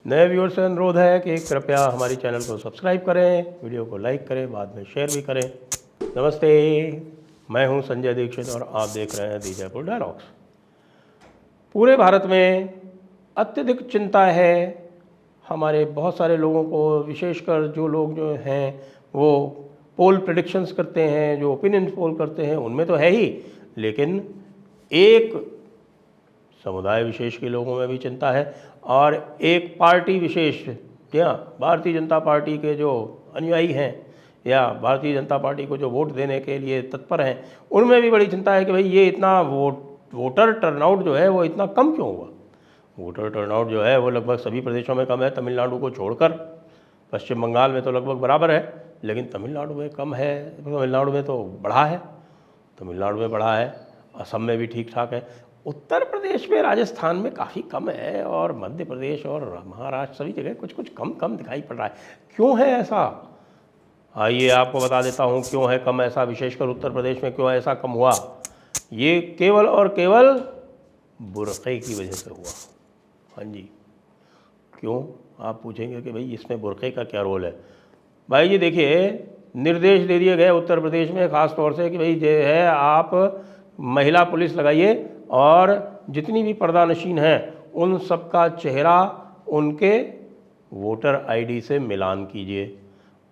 नए व्यूअर्स से अनुरोध है कि कृपया हमारी चैनल को सब्सक्राइब करें, वीडियो को लाइक करें, बाद में शेयर भी करें। नमस्ते, मैं हूं संजय दीक्षित और आप देख रहे हैं दी जयपुर डायलॉग्स। पूरे भारत में अत्यधिक चिंता है हमारे बहुत सारे लोगों को, विशेषकर जो लोग जो हैं वो पोल प्रेडिक्शंस करते हैं, जो ओपिनियन पोल करते हैं, उनमें तो है ही, लेकिन एक समुदाय विशेष के लोगों में भी चिंता है और एक पार्टी विशेष या भारतीय जनता पार्टी के जो अनुयायी हैं या भारतीय जनता पार्टी को जो वोट देने के लिए तत्पर हैं, उनमें भी बड़ी चिंता है कि भाई ये इतना वोटर टर्नआउट जो है वो इतना कम क्यों हुआ। वोटर टर्नआउट जो है वो लगभग सभी प्रदेशों में कम है, तमिलनाडु को छोड़कर। पश्चिम बंगाल में तो लगभग बराबर है, लेकिन तमिलनाडु में कम है। तमिलनाडु में तो बढ़ा है, तमिलनाडु में बढ़ा है, असम में भी ठीक ठाक है। उत्तर प्रदेश में, राजस्थान में काफ़ी कम है और मध्य प्रदेश और महाराष्ट्र सभी जगह कुछ कुछ कम दिखाई पड़ रहा है। क्यों है ऐसा? आइए आपको बता देता हूँ क्यों है कम ऐसा, विशेषकर उत्तर प्रदेश में क्यों ऐसा कम हुआ। ये केवल और केवल बुरक़े की वजह से हुआ। हाँ जी, क्यों आप पूछेंगे कि भाई इसमें बुरक़े का क्या रोल है। भाई जी देखिए, निर्देश दे दिए गए उत्तर प्रदेश में ख़ास तौर से कि भाई जो है आप महिला पुलिस लगाइए और जितनी भी पर्दानशीन हैं उन सबका चेहरा उनके वोटर आईडी से मिलान कीजिए।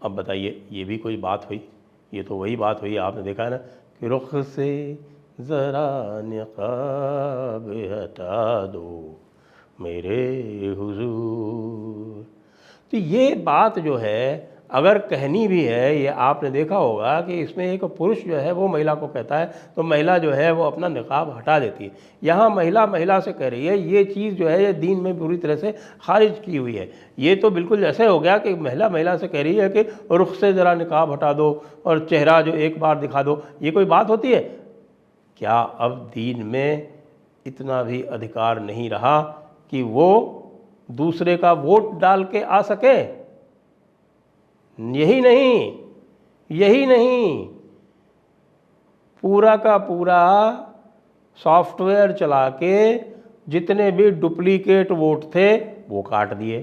अब बताइए, ये भी कोई बात हुई? ये तो वही बात हुई, आपने देखा है ना कि रुख से ज़रा निक़ाब हटा दो मेरे हुजूर। तो ये बात जो है अगर कहनी भी है, ये आपने देखा होगा कि इसमें एक पुरुष जो है वो महिला को कहता है तो महिला जो है वो अपना निकाब हटा देती है। यहाँ महिला से कह रही है, ये चीज़ जो है ये दीन में पूरी तरह से खारिज की हुई है। ये तो बिल्कुल जैसे हो गया कि महिला से कह रही है कि रुख से ज़रा निकाब हटा दो और चेहरा जो एक बार दिखा दो। ये कोई बात होती है क्या? अब दीन में इतना भी अधिकार नहीं रहा कि वो दूसरे का वोट डाल के आ सके। यही नहीं, पूरा का पूरा सॉफ्टवेयर चला के जितने भी डुप्लीकेट वोट थे वो काट दिए।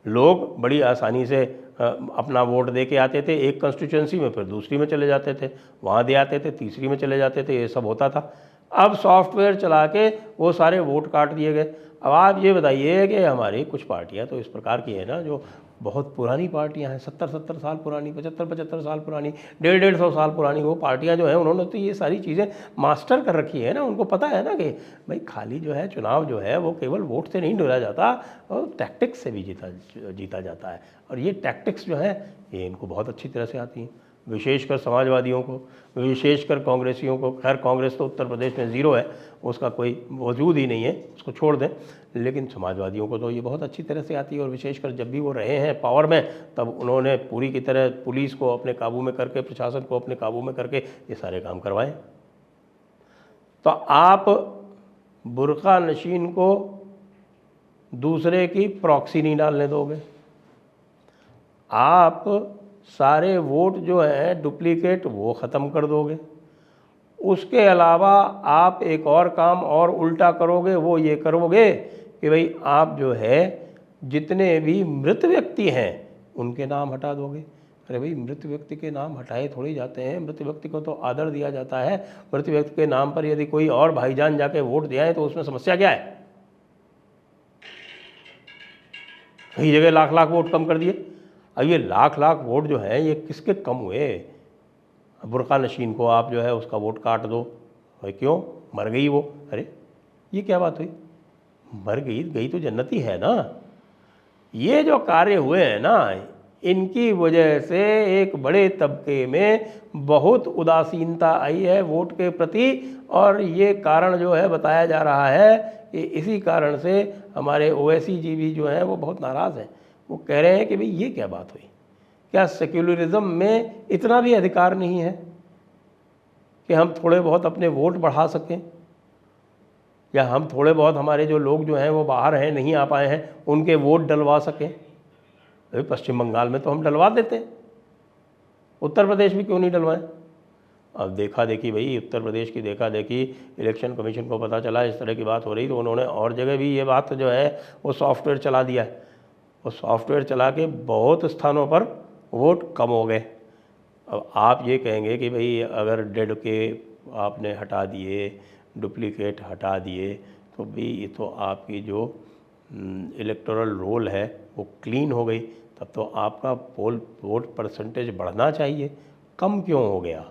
लोग बड़ी आसानी से अपना वोट दे के आते थे, एक कंस्टिट्यूंसी में फिर दूसरी में चले जाते थे, वहाँ दे आते थे, तीसरी में चले जाते थे, ये सब होता था। अब सॉफ्टवेयर चला के वो सारे वोट काट दिए गए। अब आप ये बताइए कि हमारी कुछ पार्टियां तो इस प्रकार की है ना जो बहुत पुरानी पार्टियां हैं, 70 साल पुरानी, 75 साल पुरानी, 150 साल पुरानी, वो पार्टियां जो हैं उन्होंने तो ये सारी चीज़ें मास्टर कर रखी है ना। उनको पता है ना कि भाई खाली जो है चुनाव जो है वो केवल वोट से नहीं डोला जाता और टैक्टिक्स से भी जीता जाता है। और ये टैक्टिक्स जो है ये इनको बहुत अच्छी तरह से आती हैं, विशेषकर समाजवादियों को, विशेषकर कांग्रेसियों को। खैर कांग्रेस तो उत्तर प्रदेश में ज़ीरो है, उसका कोई वजूद ही नहीं है, उसको छोड़ दें। लेकिन समाजवादियों को तो ये बहुत अच्छी तरह से आती है और विशेषकर जब भी वो रहे हैं पावर में तब उन्होंने पूरी की तरह पुलिस को अपने काबू में करके, प्रशासन को अपने काबू में करके ये सारे काम करवाए। तो आप बुर्का नशीन को दूसरे की प्रॉक्सी नहीं डालने दोगे। आप सारे वोट जो हैं डुप्लीकेट वो ख़त्म कर दोगे। उसके अलावा आप एक और काम और उल्टा करोगे, वो ये करोगे कि भाई आप जो है जितने भी मृत व्यक्ति हैं उनके नाम हटा दोगे। अरे भाई, मृत व्यक्ति के नाम हटाए थोड़ी जाते हैं, मृत व्यक्ति को तो आदर दिया जाता है। मृत व्यक्ति के नाम पर यदि कोई और भाईजान जाके वोट दिया तो उसमें समस्या क्या है? कई जगह लाख वोट कम कर दिए। अब ये लाख वोट जो है ये किसके कम हुए? बुर्का नशीन को आप जो है उसका वोट काट दो। भाई क्यों? मर गई वो। अरे ये क्या बात हुई? मर गई तो जन्नती है ना। ये जो कार्य हुए हैं ना, इनकी वजह से एक बड़े तबके में बहुत उदासीनता आई है वोट के प्रति और ये कारण जो है बताया जा रहा है कि इसी कारण से हमारे ओवैसी जी भी जो हैं वो बहुत नाराज़ हैं। वो कह रहे हैं कि भाई ये क्या बात हुई? क्या सेक्युलरिज्म में इतना भी अधिकार नहीं है कि हम थोड़े बहुत अपने वोट बढ़ा सकें, या हम थोड़े बहुत हमारे जो लोग जो हैं वो बाहर हैं, नहीं आ पाए हैं, उनके वोट डलवा सकें? अभी पश्चिम बंगाल में तो हम डलवा देते हैं, उत्तर प्रदेश में क्यों नहीं डलवाएं? अब देखा देखी भाई, उत्तर प्रदेश की देखा देखी, इलेक्शन कमीशन को पता चला इस तरह की बात हो रही, तो उन्होंने और जगह भी ये बात जो है वो सॉफ्टवेयर चला दिया है। वो सॉफ्टवेयर चला के बहुत स्थानों पर वोट कम हो गए। अब आप ये कहेंगे कि भाई अगर डेड के आपने हटा दिए, डुप्लीकेट हटा दिए, तो भाई ये तो आपकी जो इलेक्टोरल रोल है वो क्लीन हो गई, तब तो आपका वोट परसेंटेज बढ़ना चाहिए, कम क्यों हो गया?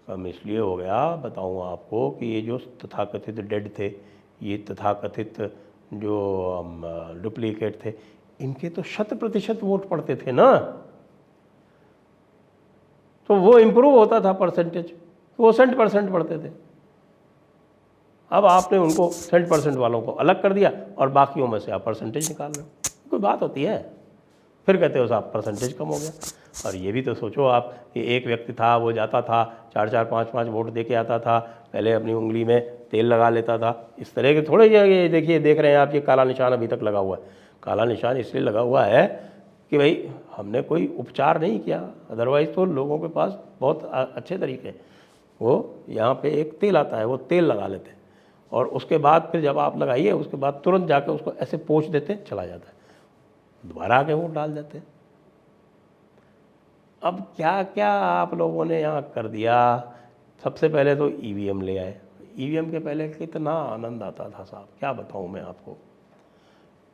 कम इसलिए हो गया, बताऊँ आपको, कि ये जो तथाकथित डेड थे, ये तथाकथित जो डुप्लीकेट थे, इनके तो 100% वोट पड़ते थे ना, तो वो इम्प्रूव होता था परसेंटेज, वो 100% पड़ते थे। अब आपने उनको 100% वालों को अलग कर दिया और बाकियों में से आप परसेंटेज निकाल रहे हो, कोई बात होती है? फिर कहते हो साहब परसेंटेज कम हो गया। और ये भी तो सोचो आप कि एक व्यक्ति था, वो जाता था 4-4 5-5 वोट दे के आता था, पहले अपनी उंगली में तेल लगा लेता था, इस तरह के थोड़े। ये देखिए, देख रहे हैं आप, ये काला निशान अभी तक लगा हुआ है। काला निशान इसलिए लगा हुआ है कि भाई हमने कोई उपचार नहीं किया, अदरवाइज़ तो लोगों के पास बहुत अच्छे तरीके हैं। वो यहाँ पे एक तेल आता है, वो तेल लगा लेते हैं और उसके बाद फिर जब आप लगाइए, उसके बाद तुरंत जाके उसको ऐसे पोंछ देते हैं, चला जाता है, दोबारा आके वोट डाल देते हैं। अब क्या क्या आप लोगों ने यहाँ कर दिया। सबसे पहले तो ईवीएम ले आए। ईवीएम के पहले कितना आनंद आता था साहब, क्या बताऊँ मैं आपको।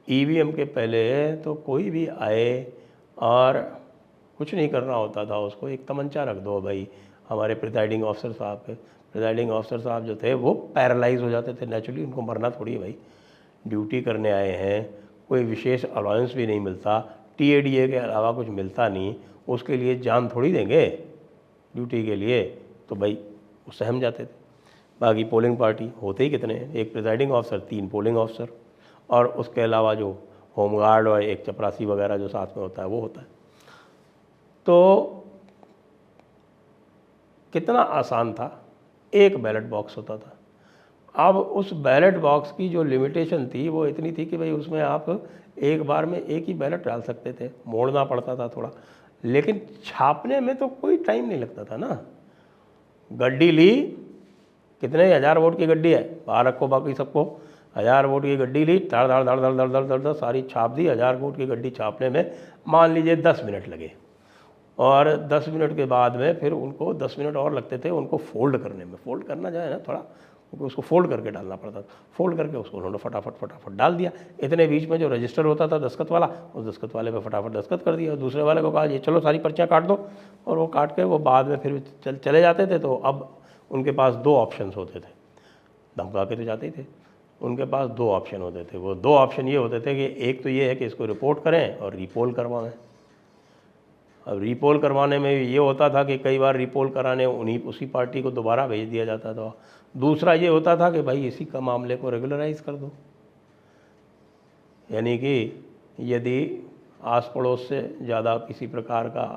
ईवीएम के पहले तो कोई भी आए और कुछ नहीं करना होता था, उसको एक तमंचा रख दो भाई। हमारे प्रिजाइडिंग ऑफिसर साहब के प्रिजाइडिंग ऑफिसर साहब जो थे वो पैरालाइज हो जाते थे नेचुरली, उनको मरना थोड़ी है भाई, ड्यूटी करने आए हैं, कोई विशेष अलाउंस भी नहीं मिलता, टीएडीए के अलावा कुछ मिलता नहीं, उसके लिए जान थोड़ी देंगे ड्यूटी के लिए, तो भाई वो सहम जाते थे। बाकी पोलिंग पार्टी होते ही कितने हैं, एक प्रिजाइडिंग ऑफिसर, 3 पोलिंग ऑफिसर, और उसके अलावा जो होमगार्ड और एक चपरासी वगैरह जो साथ में होता है वो होता है। तो कितना आसान था, एक बैलेट बॉक्स होता था। अब उस बैलेट बॉक्स की जो लिमिटेशन थी वो इतनी थी कि भाई उसमें आप एक बार में एक ही बैलेट डाल सकते थे, मोड़ना पड़ता था थोड़ा, लेकिन छापने में तो कोई टाइम नहीं लगता था ना। गड्डी ली, कितने 1000 वोट की गड्डी है, बाहर रखो बाकी सबको, 1000 वोट की गड्डी ली, धड़ धड़ धड़ धड़ धड़ धड़ धड़ धड़ सारी छाप दी। 1000 वोट की गड्डी छापने में मान लीजिए 10 मिनट लगे, और 10 मिनट के बाद में फिर उनको 10 मिनट और लगते थे उनको फोल्ड करने में। फोल्ड करना जो है ना थोड़ा, उसको फोल्ड करके डालना पड़ता था। फोल्ड करके उसको उन्होंने फटाफट डाल दिया। इतने बीच में जो रजिस्टर होता था दस्तखत वाला, उस दस्तखत वाले पे फटाफट दस्तखत कर दिया, और दूसरे वाले को कहा ये चलो सारी पर्चियाँ काट दो, और वो काट के वो बाद में फिर चले जाते थे। तो अब उनके पास 2 ऑप्शन होते थे, धमका के तो जाते ही थे, उनके पास 2 ऑप्शन होते थे। वो 2 ऑप्शन ये होते थे कि एक तो ये है कि इसको रिपोर्ट करें और रीपोल करवाएं। अब रीपोल करवाने में ये होता था कि कई बार रीपोल कराने उसी पार्टी को दोबारा भेज दिया जाता था। दूसरा ये होता था कि भाई इसी का मामले को रेगुलराइज कर दो, यानी कि यदि आस पड़ोस से ज़्यादा किसी प्रकार का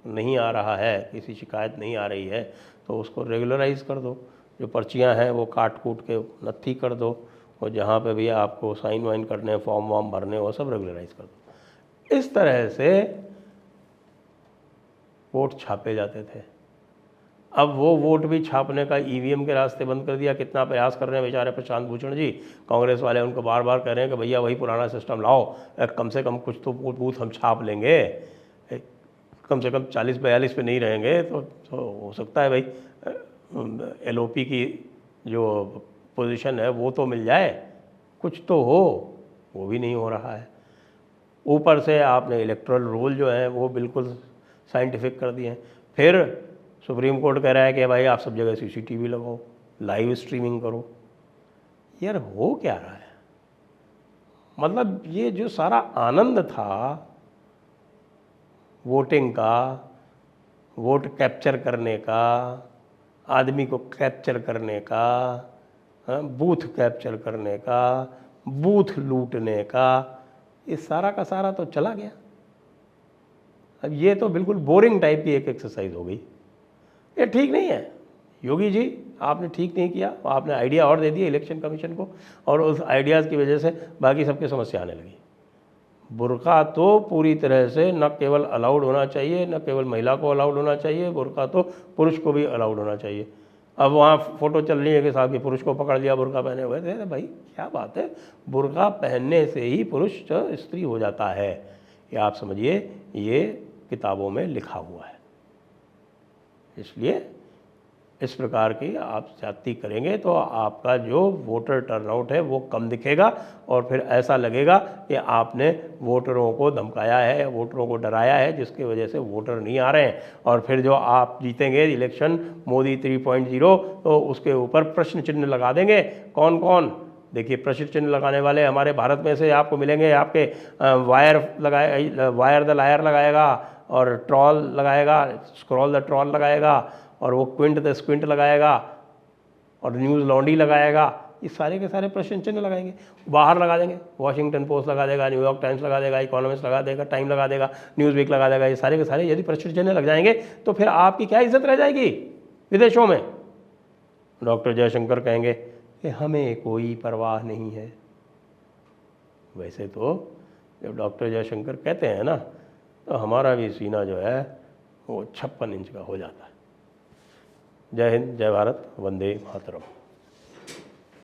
नहीं आ रहा है, किसी शिकायत नहीं आ रही है, तो उसको रेगुलराइज कर दो। जो पर्चियां हैं वो काट कूट के नत्थी कर दो, और जहाँ पे भी आपको साइन वाइन करने, फॉर्म वॉर्म भरने, वो सब रेगुलराइज कर दो। इस तरह से वोट छापे जाते थे। अब वो वोट भी छापने का ईवीएम के रास्ते बंद कर दिया। कितना प्रयास कर रहे हैं बेचारे प्रशांत भूषण जी, कांग्रेस वाले उनको बार बार कह रहे हैं कि भैया वही पुराना सिस्टम लाओ, कम से कम कुछ तो बूथ हम छाप लेंगे, कम से कम 40-42 पे नहीं रहेंगे तो हो सकता है भाई एलओपी की जो पोजीशन है वो तो मिल जाए, कुछ तो हो। वो भी नहीं हो रहा है। ऊपर से आपने इलेक्टोरल रोल जो है वो बिल्कुल साइंटिफिक कर दिए हैं। फिर सुप्रीम कोर्ट कह रहा है कि भाई आप सब जगह सीसीटीवी लगाओ, लाइव स्ट्रीमिंग करो। यार हो क्या रहा है? मतलब ये जो सारा आनंद था वोटिंग का, वोट कैप्चर करने का, आदमी को कैप्चर करने का, बूथ कैप्चर करने का, बूथ लूटने का, ये सारा का सारा तो चला गया। अब ये तो बिल्कुल बोरिंग टाइप की एक एक्सरसाइज हो गई। ये ठीक नहीं है योगी जी, आपने ठीक नहीं किया। आपने आइडिया और दे दिया इलेक्शन कमीशन को, और उस आइडियाज़ की वजह से बाकी सबकी समस्या आने लगी। बुर्का तो पूरी तरह से न केवल अलाउड होना चाहिए, न केवल महिला को अलाउड होना चाहिए, बुर्का तो पुरुष को भी अलाउड होना चाहिए। अब वहाँ फ़ोटो चल रही है कि साहब ये पुरुष को पकड़ लिया बुर्का पहने हुए थे, भाई क्या बात है, बुर्का पहनने से ही पुरुष स्त्री हो जाता है, ये आप समझिए, ये किताबों में लिखा हुआ है। इसलिए इस प्रकार की आप ज्यादती करेंगे तो आपका जो वोटर टर्नआउट है वो कम दिखेगा और फिर ऐसा लगेगा कि आपने वोटरों को धमकाया है, वोटरों को डराया है, जिसकी वजह से वोटर नहीं आ रहे हैं। और फिर जो आप जीतेंगे इलेक्शन मोदी 3.0 तो उसके ऊपर प्रश्न चिन्ह लगा देंगे। कौन कौन? देखिए, प्रश्न चिन्ह लगाने वाले हमारे भारत में से आपको मिलेंगे। आपके वायर द लायर लगाएगा और ट्रॉल लगाएगा, स्क्रॉल द ट्रॉल लगाएगा, और वो क्विंट द स्क्विंट लगाएगा, और न्यूज़ लॉन्डी लगाएगा। ये सारे के सारे प्रश्न चिन्ह लगाएंगे, बाहर लगा देंगे। वॉशिंगटन पोस्ट लगा देगा, न्यूयॉर्क टाइम्स लगा देगा, इकोनॉमिस्ट लगा देगा, टाइम लगा देगा, न्यूज़ वीक लगा देगा। ये सारे के सारे यदि प्रश्न चिन्ह लग जाएंगे तो फिर आपकी क्या इज्जत रह जाएगी विदेशों में? डॉक्टर जयशंकर कहेंगे कि हमें कोई परवाह नहीं है। वैसे तो जब डॉक्टर जयशंकर कहते हैं ना, तो हमारा भी सीना जो है वो 56 इंच का हो जाता है। जय हिंद, जय भारत, वंदे मातरम।